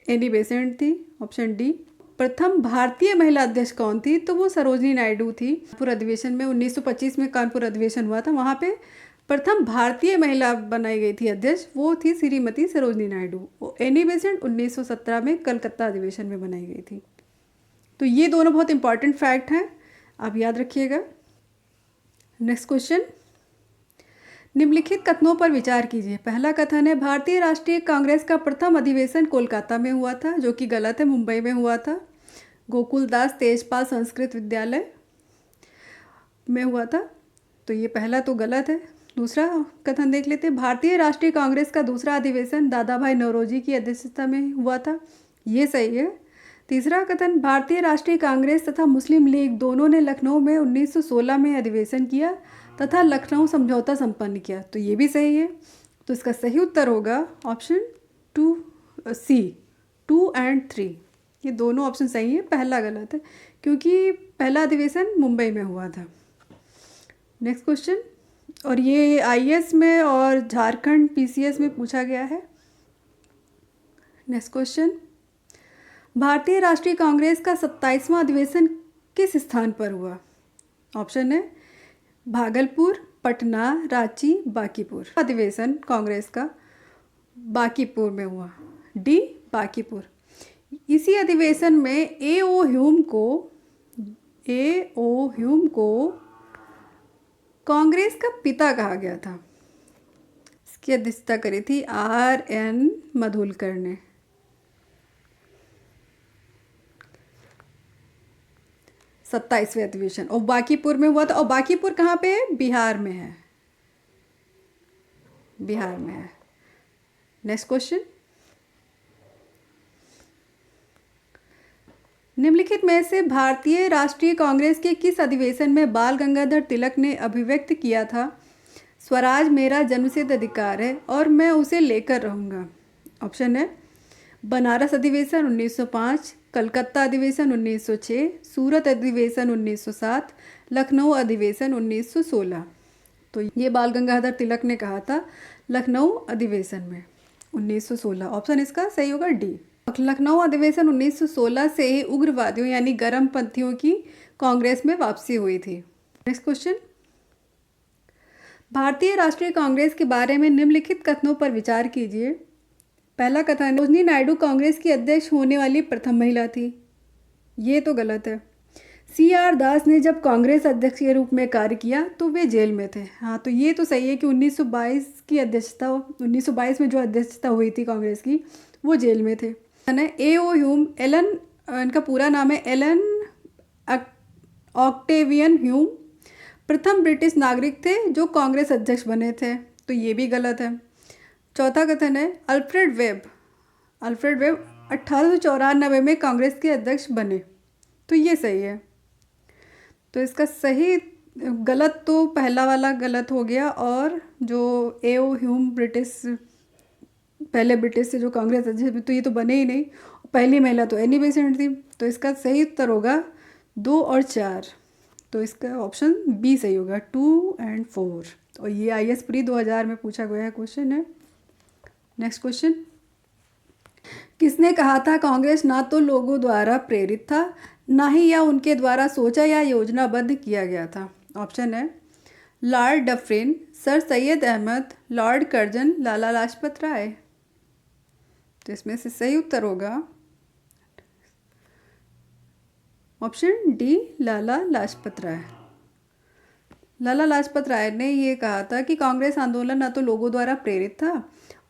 A: एनी बेसेंट थी, ऑप्शन डी। प्रथम भारतीय महिला अध्यक्ष कौन थी? तो वो सरोजनी नायडू थी। कानपुर अधिवेशन में 1925 में कानपुर अधिवेशन हुआ था, वहाँ पे प्रथम भारतीय महिला बनाई गई थी अध्यक्ष, वो थी श्रीमती सरोजनी नायडू। एनी बेसेंट 1917 में कलकत्ता अधिवेशन में बनाई गई थी। तो ये दोनों बहुत इंपॉर्टेंट फैक्ट हैं, आप याद रखिएगा। नेक्स्ट क्वेश्चन, निम्नलिखित कथनों पर विचार कीजिए। पहला कथन है भारतीय राष्ट्रीय कांग्रेस का प्रथम अधिवेशन कोलकाता में हुआ था, जो कि गलत है, मुंबई में हुआ था। गोकुलदास तेजपाल संस्कृत विद्यालय में हुआ था, तो ये पहला तो गलत है। दूसरा कथन देख लेते हैं, भारतीय राष्ट्रीय कांग्रेस का दूसरा अधिवेशन दादा भाई नौरोजी की अध्यक्षता में हुआ था, ये सही है। तीसरा कथन, भारतीय राष्ट्रीय कांग्रेस तथा मुस्लिम लीग दोनों ने लखनऊ में 1916 में अधिवेशन किया तथा लखनऊ समझौता संपन्न किया, तो ये भी सही है। तो इसका सही उत्तर होगा ऑप्शन 2 सी, 2 और 3, ये दोनों ऑप्शन सही है, पहला गलत है क्योंकि पहला अधिवेशन मुंबई में हुआ था। नेक्स्ट क्वेश्चन, और ये आईएएस में और झारखंड पीसीएस में पूछा गया है। नेक्स्ट क्वेश्चन, भारतीय राष्ट्रीय कांग्रेस का 27वां अधिवेशन किस स्थान पर हुआ? ऑप्शन है भागलपुर, पटना, रांची, बांकीपुर। अधिवेशन कांग्रेस का बांकीपुर में हुआ, डी बांकीपुर। इसी अधिवेशन में ए.ओ. ह्यूम को कांग्रेस का पिता कहा गया था। इसकी अध्यक्षता करी थी आर.एन. मधुलकर ने। 27वें अधिवेशन और बांकीपुर में हुआ था। और बांकीपुर कहाँ पे है? बिहार में है, बिहार में है। नेक्स्ट क्वेश्चन, निम्नलिखित में से भारतीय राष्ट्रीय कांग्रेस के किस अधिवेशन में बाल गंगाधर तिलक ने अभिव्यक्त किया था स्वराज मेरा जन्मसिद्ध अधिकार है और मैं उसे लेकर रहूँगा? ऑप्शन है बनारस अधिवेशन 1905, कलकत्ता अधिवेशन 1906, सूरत अधिवेशन 1907, लखनऊ अधिवेशन 1916। तो ये बाल गंगाधर तिलक ने कहा था लखनऊ अधिवेशन में 1916। ऑप्शन इसका सही होगा डी। लखनऊ अधिवेशन 1916 से ही उग्रवादियों यानी गर्मपंथियों की कांग्रेस में वापसी हुई थी। नेक्स्ट क्वेश्चन, भारतीय राष्ट्रीय कांग्रेस के बारे में निम्नलिखित कथनों पर विचार कीजिए। पहला कथन, सरोजिनी नायडू कांग्रेस की अध्यक्ष होने वाली प्रथम महिला थी। ये तो गलत है। CR दास ने जब कांग्रेस अध्यक्ष के रूप में कार्य किया तो वे जेल में थे। हाँ, तो ये तो सही है कि 1922 में जो अध्यक्षता हुई थी कांग्रेस की, वो जेल में थे। A.O. ह्यूम, एलन, इनका पूरा नाम है एलन ऑक्टेवियन ह्यूम, प्रथम ब्रिटिश नागरिक थे जो कांग्रेस अध्यक्ष बने थे। तो ये भी गलत है। चौथा कथन है अल्फ्रेड वेब 1894 में कांग्रेस के अध्यक्ष बने। तो ये सही है। तो इसका सही, गलत तो पहला वाला गलत हो गया, और जो A.O. ह्यूम पहले ब्रिटिश से जो कांग्रेस अध्यक्ष, तो ये तो बने ही नहीं। पहली महिला तो एनी बेसेंट थी। तो इसका सही उत्तर होगा 2 और 4। तो इसका ऑप्शन बी सही होगा, 2 और 4। और ये IAS प्री 2000 में पूछा गया क्वेश्चन है। नेक्स्ट क्वेश्चन, किसने कहा था कांग्रेस ना तो लोगों द्वारा प्रेरित था, ना ही यह उनके द्वारा सोचा या योजनाबद्ध किया गया था। ऑप्शन है Lord Dufferin, Sir Syed Ahmed, Lord Curzon, Lala Lajpat Rai. तो इसमें से सही उत्तर होगा ऑप्शन डी, लाला लाजपत राय। लाला लाजपत राय ने ये कहा था कि कांग्रेस आंदोलन ना तो लोगों द्वारा प्रेरित था,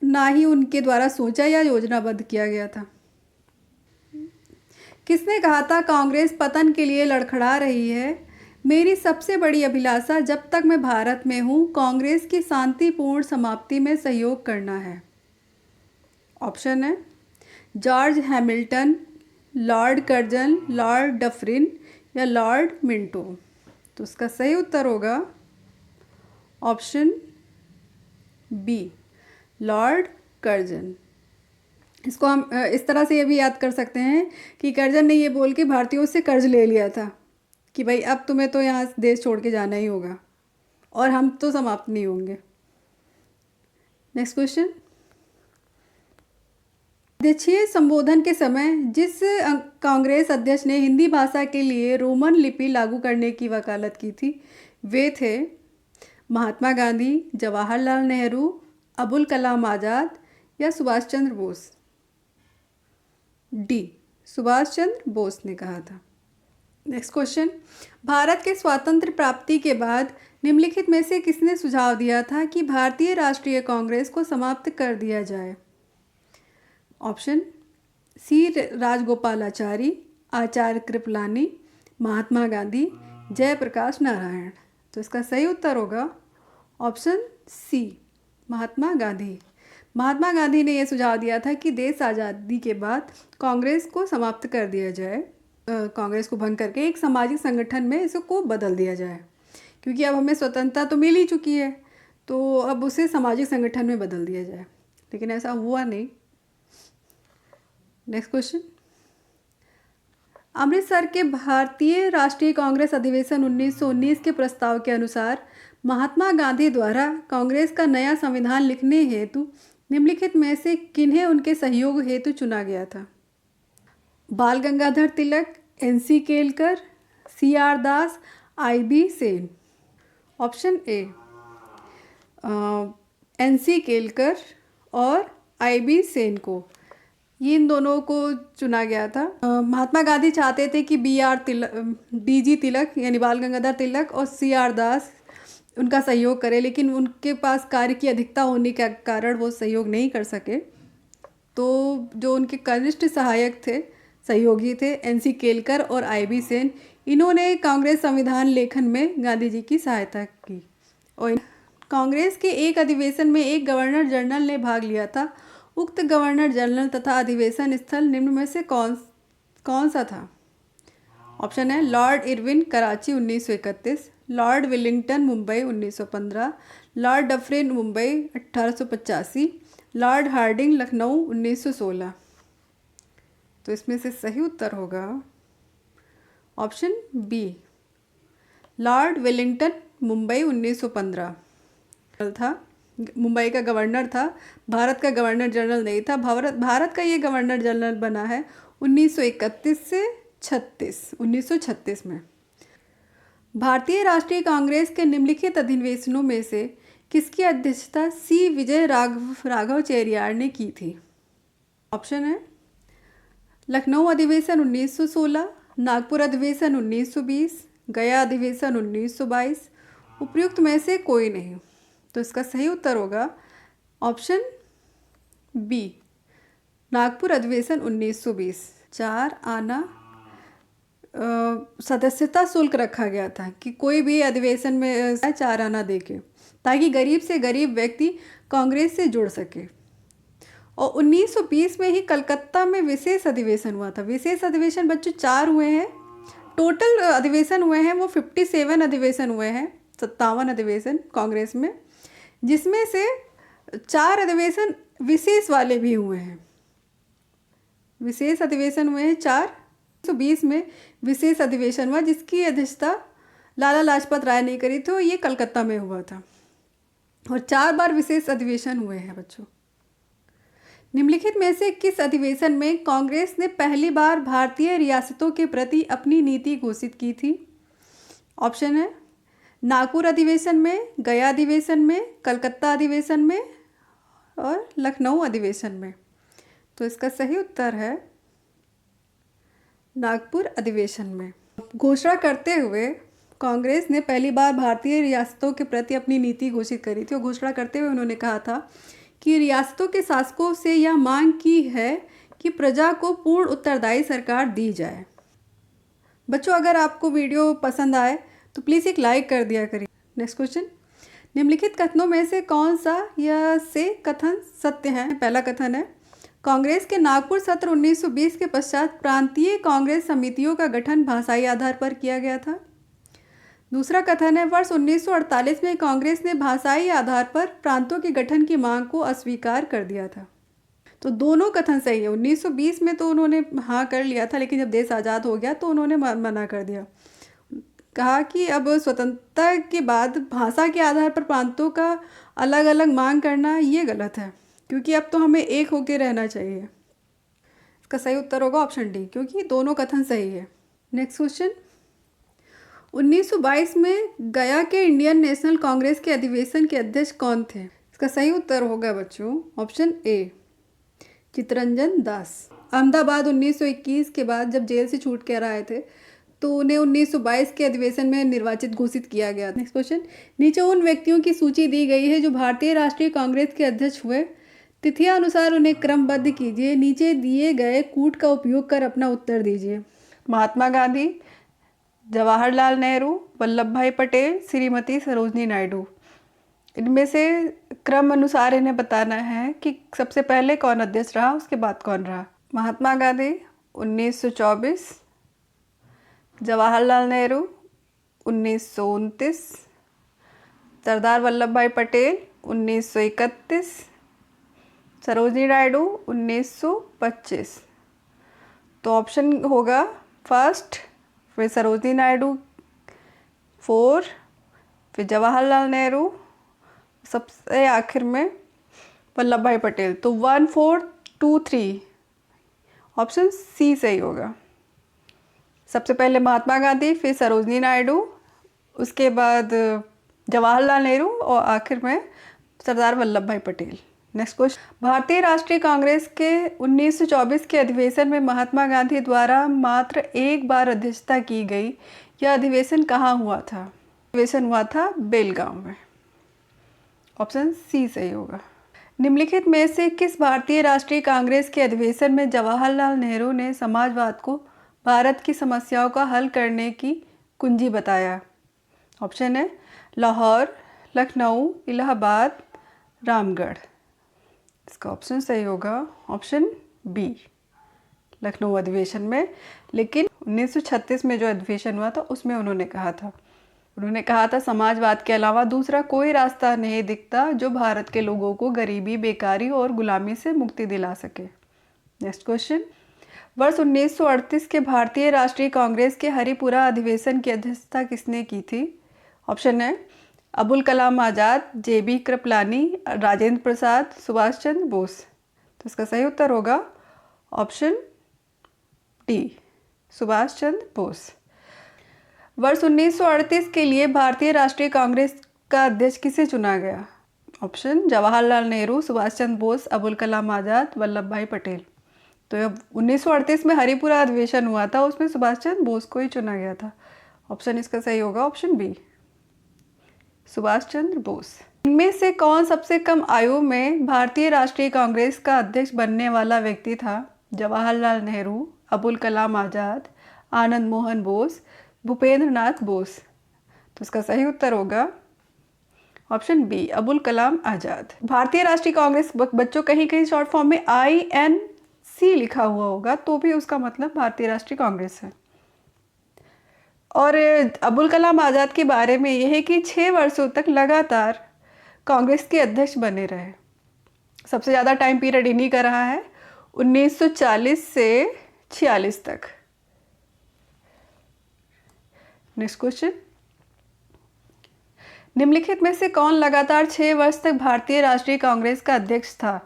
A: ना ही उनके द्वारा सोचा या योजनाबद्ध किया गया था। किसने कहा था कांग्रेस पतन के लिए लड़खड़ा रही है, मेरी सबसे बड़ी अभिलाषा जब तक मैं भारत में हूँ कांग्रेस की शांतिपूर्ण समाप्ति में सहयोग करना है। ऑप्शन है George Hamilton, Lord Curzon, Lord Dufferin या लॉर्ड मिंटो। तो उसका सही उत्तर होगा ऑप्शन बी, लॉर्ड कर्जन। इसको हम इस तरह से ये भी याद कर सकते हैं कि कर्जन ने ये बोल के भारतीयों से कर्ज ले लिया था कि भाई अब तुम्हें तो यहाँ देश छोड़ के जाना ही होगा और हम तो समाप्त नहीं होंगे। नेक्स्ट क्वेश्चन, अध्यक्षीय संबोधन के समय जिस कांग्रेस अध्यक्ष ने हिंदी भाषा के लिए रोमन लिपि लागू करने की वकालत की थी वे थे महात्मा गांधी, जवाहरलाल नेहरू, अबुल कलाम आज़ाद या सुभाष चंद्र बोस। डी, सुभाष चंद्र बोस ने कहा था। नेक्स्ट क्वेश्चन, भारत के स्वातंत्र प्राप्ति के बाद निम्नलिखित में से किसने सुझाव दिया था कि भारतीय राष्ट्रीय कांग्रेस को समाप्त कर दिया जाए। Option C, Rajagopalachari, Acharya Kripalani, Mahatma Gandhi, Jayaprakash Narayan. तो इसका सही उत्तर होगा ऑप्शन सी, महात्मा गांधी। महात्मा गांधी ने यह सुझाव दिया था कि देश आज़ादी के बाद कांग्रेस को समाप्त कर दिया जाए, कांग्रेस को भंग करके एक सामाजिक संगठन में इसको बदल दिया जाए, क्योंकि अब हमें स्वतंत्रता तो मिल ही चुकी है, तो अब उसे सामाजिक संगठन में बदल दिया जाए। लेकिन ऐसा हुआ नहीं। नेक्स्ट क्वेश्चन, अमृतसर के भारतीय राष्ट्रीय कांग्रेस अधिवेशन 1919 के प्रस्ताव के अनुसार महात्मा गांधी द्वारा कांग्रेस का नया संविधान लिखने हेतु निम्नलिखित में से किन्हें उनके सहयोग हेतु चुना गया था। बाल Gangadhar Tilak, NC Kelkar, CR Das, IB Sen. Option A, NC Kelkar और IB सेन को, ये इन दोनों को चुना गया था। महात्मा गांधी चाहते थे कि DG तिलक यानी बाल गंगाधर तिलक और CR दास उनका सहयोग करें, लेकिन उनके पास कार्य की अधिकता होने के कारण वो सहयोग नहीं कर सके। तो जो उनके कनिष्ठ सहायक थे, सहयोगी थे, NC केलकर और IB सेन, इन्होंने कांग्रेस संविधान लेखन में गांधी जी की सहायता की। और कांग्रेस के एक अधिवेशन में एक गवर्नर जनरल ने भाग लिया था। उक्त गवर्नर जनरल तथा अधिवेशन स्थल निम्न में से कौन सा था। ऑप्शन है Lord Irwin, Karachi 1931, Lord Willingdon, Mumbai 1915, Lord Dufferin, Mumbai 1885, Lord Hardinge, Lucknow 1916। तो इसमें से सही उत्तर होगा option B, Lord Wellington, Mumbai 1915 था। मुंबई का गवर्नर था, भारत का गवर्नर जनरल नहीं था। भारत का ये गवर्नर जनरल बना है 1931 से 1936 में। भारतीय राष्ट्रीय कांग्रेस के निम्नलिखित अधिवेशनों में से किसकी अध्यक्षता सी विजय राघव चेरियार ने की थी? ऑप्शन है लखनऊ अधिवेशन 1916, नागपुर अधिवेशन 1920, गया अधिवेशन 1922, उपयुक्त में से कोई नहीं। तो इसका सही उत्तर होगा ऑप्शन बी, नागपुर अधिवेशन 1920। 4 आना सदस्यता शुल्क रखा गया था कि कोई भी अधिवेशन में 4 आना देके, ताकि गरीब से गरीब व्यक्ति कांग्रेस से जुड़ सके। और 1920 में ही कलकत्ता में विशेष अधिवेशन हुआ था। विशेष अधिवेशन बच्चों 4 हुए हैं, टोटल अधिवेशन हुए हैं वो 57 अधिवेशन हुए हैं, 57 अधिवेशन कांग्रेस में, जिसमें से 4 अधिवेशन विशेष वाले भी हुए हैं। विशेष अधिवेशन हुए हैं 4। 1920 में विशेष अधिवेशन हुआ जिसकी अध्यक्षता लाला लाजपत राय ने करी थी, ये कलकत्ता में हुआ था। और 4 बार विशेष अधिवेशन हुए हैं बच्चों। निम्नलिखित में से किस अधिवेशन में कांग्रेस ने पहली बार भारतीय रियासतों के प्रति अपनी नीति घोषित की थी? ऑप्शन है नागपुर अधिवेशन में, गया अधिवेशन में, कलकत्ता अधिवेशन में और लखनऊ अधिवेशन में। तो इसका सही उत्तर है नागपुर अधिवेशन में। घोषणा करते हुए कांग्रेस ने पहली बार भारतीय रियासतों के प्रति अपनी नीति घोषित करी थी। और घोषणा करते हुए उन्होंने कहा था कि रियासतों के शासकों से यह मांग की है कि प्रजा को पूर्ण उत्तरदायी सरकार दी जाए। बच्चों अगर आपको वीडियो पसंद आए तो प्लीज़ एक लाइक कर दिया करिए। नेक्स्ट क्वेश्चन, निम्नलिखित कथनों में से कौन सा यह से कथन सत्य है? पहला कथन है कांग्रेस के नागपुर सत्र 1920 के पश्चात प्रांतीय कांग्रेस समितियों का गठन भाषाई आधार पर किया गया था। दूसरा कथन है वर्ष 1948 में कांग्रेस ने भाषाई आधार पर प्रांतों के गठन की मांग को अस्वीकार कर दिया था। तो दोनों कथन सही है। 1920 में तो उन्होंने हाँ कर लिया था, लेकिन जब देश आज़ाद हो गया तो उन्होंने मना कर दिया। कहा कि अब स्वतंत्रता के बाद भाषा के आधार पर प्रांतों का अलग अलग मांग करना ये गलत है, क्योंकि अब तो हमें एक होकर रहना चाहिए। इसका सही उत्तर होगा ऑप्शन डी, क्योंकि दोनों कथन सही है। नेक्स्ट क्वेश्चन, 1922 में गया के इंडियन नेशनल कांग्रेस के अधिवेशन के अध्यक्ष कौन थे? इसका सही उत्तर होगा बच्चों ऑप्शन ए, चित्तरंजन दास। अहमदाबाद 1921 के बाद जब जेल से छूट कर आए थे तो उन्हें 1922 के अधिवेशन में निर्वाचित घोषित किया गया। नेक्स्ट क्वेश्चन, नीचे उन व्यक्तियों की सूची दी गई है जो भारतीय राष्ट्रीय कांग्रेस के अध्यक्ष हुए, तिथियां अनुसार उन्हें क्रमबद्ध कीजिए। नीचे दिए गए कूट का उपयोग कर अपना उत्तर दीजिए। महात्मा गांधी, जवाहरलाल नेहरू, वल्लभ भाई पटेल, श्रीमती सरोजनी नायडू। इनमें से क्रम अनुसार इन्हें बताना है कि सबसे पहले कौन अध्यक्ष रहा, उसके बाद कौन रहा। महात्मा गांधी 1924, जवाहरलाल नेहरू 1929, सरदार वल्लभ भाई पटेल 1931, सरोजनी नायडू 1925। तो ऑप्शन होगा फर्स्ट, फिर सरोजनी नायडू 4, फिर जवाहरलाल नेहरू, सबसे आखिर में वल्लभ भाई पटेल। तो 1 4 2 3 ऑप्शन सी सही होगा। सबसे पहले महात्मा गांधी, फिर सरोजनी नायडू, उसके बाद जवाहरलाल नेहरू और आखिर में सरदार वल्लभ भाई पटेल। नेक्स्ट क्वेश्चन, भारतीय राष्ट्रीय कांग्रेस के 1924 के अधिवेशन में महात्मा गांधी द्वारा मात्र एक बार अध्यक्षता की गई। यह अधिवेशन कहाँ हुआ था? अधिवेशन हुआ था बेलगांव में। ऑप्शन सी सही होगा। निम्नलिखित में से किस भारतीय राष्ट्रीय कांग्रेस के अधिवेशन में जवाहरलाल नेहरू ने समाजवाद को भारत की समस्याओं का हल करने की कुंजी बताया? ऑप्शन है लाहौर, लखनऊ, इलाहाबाद, रामगढ़। इसका ऑप्शन सही होगा ऑप्शन बी, लखनऊ अधिवेशन में। लेकिन 1936 में जो अधिवेशन हुआ था उसमें उन्होंने कहा था समाजवाद के अलावा दूसरा कोई रास्ता नहीं दिखता जो भारत के लोगों को गरीबी, बेकारी और गुलामी से मुक्ति दिला सके। नेक्स्ट क्वेश्चन, वर्ष 1938 के भारतीय राष्ट्रीय कांग्रेस के हरिपुरा अधिवेशन की अध्यक्षता किसने की थी? ऑप्शन है अबुल कलाम आज़ाद, JB कृपलानी, राजेंद्र प्रसाद, सुभाष चंद्र बोस। तो इसका सही उत्तर होगा ऑप्शन डी, सुभाष चंद्र बोस। वर्ष 1938 के लिए भारतीय राष्ट्रीय कांग्रेस का अध्यक्ष किसे चुना गया? ऑप्शन जवाहरलाल नेहरू, सुभाष चंद्र बोस, अबुल कलाम आज़ाद, वल्लभ भाई पटेल। तो 1938 में हरिपुरा अधिवेशन हुआ था, उसमें सुभाष चंद्र बोस को ही चुना गया था। ऑप्शन इसका सही होगा ऑप्शन बी, सुभाष चंद्र बोस। इनमें से कौन सबसे कम आयु में भारतीय राष्ट्रीय कांग्रेस का अध्यक्ष बनने वाला व्यक्ति था? जवाहरलाल नेहरू, अबुल कलाम आज़ाद, आनंद मोहन बोस, भूपेंद्र नाथ बोस। तो इसका सही उत्तर होगा ऑप्शन बी, अबुल कलाम आज़ाद। भारतीय राष्ट्रीय कांग्रेस बच्चों कहीं कहीं शॉर्ट फॉर्म में INC लिखा हुआ होगा, तो भी उसका मतलब भारतीय राष्ट्रीय कांग्रेस है। और अबुल कलाम आज़ाद के बारे में यह है कि 6 वर्षों तक लगातार कांग्रेस के अध्यक्ष बने रहे। सबसे ज़्यादा टाइम पीरियड इन्हीं का रहा है, 1940 से 46 तक। नेक्स्ट क्वेश्चन, निम्नलिखित में से कौन लगातार 6 वर्ष तक भारतीय राष्ट्रीय कांग्रेस का अध्यक्ष था?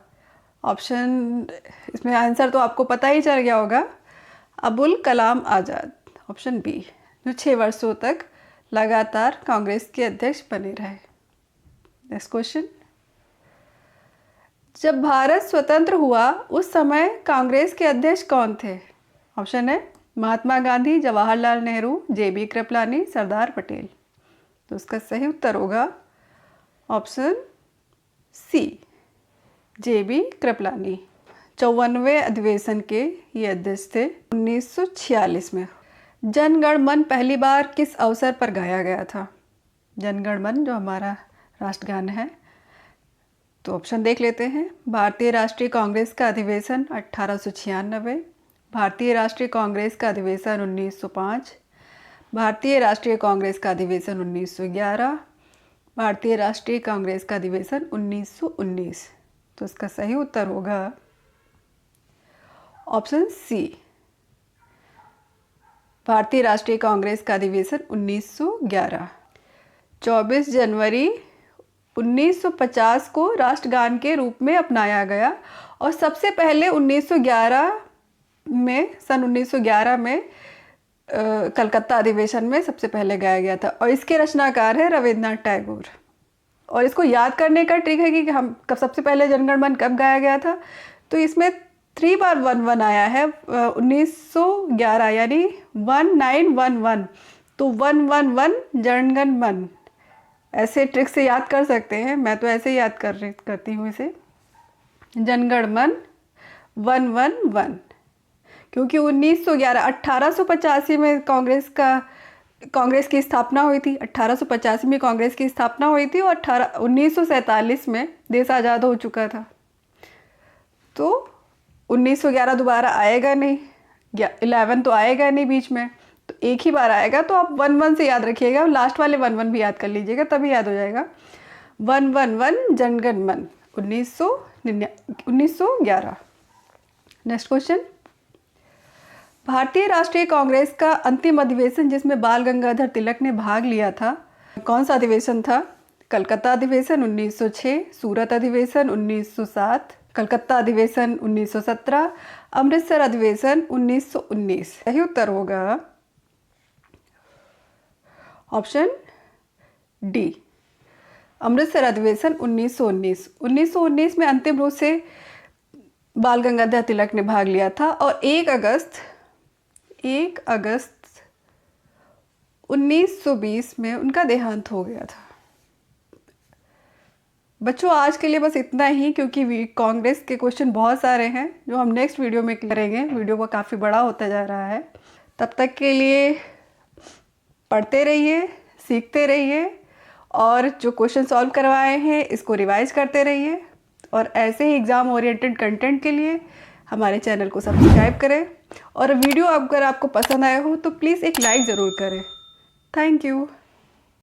A: ऑप्शन, इसमें आंसर तो आपको पता ही चल गया होगा, अबुल कलाम आज़ाद। ऑप्शन बी, जो 6 वर्षों तक लगातार कांग्रेस के अध्यक्ष बने रहे। नेक्स्ट क्वेश्चन, जब भारत स्वतंत्र हुआ उस समय कांग्रेस के अध्यक्ष कौन थे? ऑप्शन है महात्मा गांधी, जवाहरलाल नेहरू, JB कृपलानी, सरदार पटेल। तो उसका सही उत्तर होगा ऑप्शन सी, JB कृपलानी। 54वें अधिवेशन के ये अध्यक्ष थे 1946 में। जन गण मन पहली बार किस अवसर पर गाया गया था? जन गण मन जो हमारा राष्ट्रगान है। तो ऑप्शन देख लेते हैं, भारतीय राष्ट्रीय कांग्रेस का अधिवेशन 1896, भारतीय राष्ट्रीय कांग्रेस का अधिवेशन 1905, भारतीय राष्ट्रीय कांग्रेस का अधिवेशन 1911, भारतीय राष्ट्रीय कांग्रेस का अधिवेशन 1919। तो इसका सही उत्तर होगा ऑप्शन सी, भारतीय राष्ट्रीय कांग्रेस का अधिवेशन 1911। 24 जनवरी 1950 को राष्ट्रगान के रूप में अपनाया गया और सबसे पहले 1911 में, सन 1911 में कलकत्ता अधिवेशन में सबसे पहले गाया गया था। और इसके रचनाकार है रविन्द्रनाथ टैगोर। और इसको याद करने का ट्रिक है कि हम कब सबसे पहले जनगण मन कब गाया गया था। तो इसमें 3 बार 1-1 आया है, 1911 यानी 1911। तो 111 जनगण मन, ऐसे ट्रिक से याद कर सकते हैं। मैं तो ऐसे ही याद करती हूँ इसे, जनगण मन 111। क्योंकि 1911 1885 में कांग्रेस की स्थापना हुई थी। 1885 में कांग्रेस की स्थापना हुई थी और 1947 में देश आज़ाद हो चुका था। तो 1911 दोबारा आएगा नहीं, 11 तो आएगा नहीं बीच में, तो एक ही बार आएगा। तो आप 1-1 से याद रखिएगा, लास्ट वाले 1-1 भी याद कर लीजिएगा, तभी याद हो जाएगा। 111 जनगण मन 1911। नेक्स्ट क्वेश्चन, भारतीय राष्ट्रीय कांग्रेस का अंतिम अधिवेशन जिसमें बाल गंगाधर तिलक ने भाग लिया था, कौन सा अधिवेशन था? कलकत्ता अधिवेशन 1906, सूरत अधिवेशन 1907, कलकत्ता अधिवेशन 1917, अमृतसर अधिवेशन 1919। सही उत्तर होगा ऑप्शन डी, अमृतसर अधिवेशन 1919। 1919 में अंतिम रूप से बाल गंगाधर तिलक ने भाग लिया था और 1 अगस्त 1920 में उनका देहांत हो गया था। बच्चों आज के लिए बस इतना ही, क्योंकि कांग्रेस के क्वेश्चन बहुत सारे हैं जो हम नेक्स्ट वीडियो में करेंगे। वीडियो को काफ़ी बड़ा होता जा रहा है। तब तक के लिए पढ़ते रहिए, सीखते रहिए और जो क्वेश्चन सॉल्व करवाए हैं इसको रिवाइज करते रहिए। और ऐसे ही एग्ज़ाम ओरिएंटेड कंटेंट के लिए हमारे चैनल को सब्सक्राइब करें। और वीडियो अगर आपको पसंद आया हो तो प्लीज़ एक लाइक ज़रूर करें। Thank you.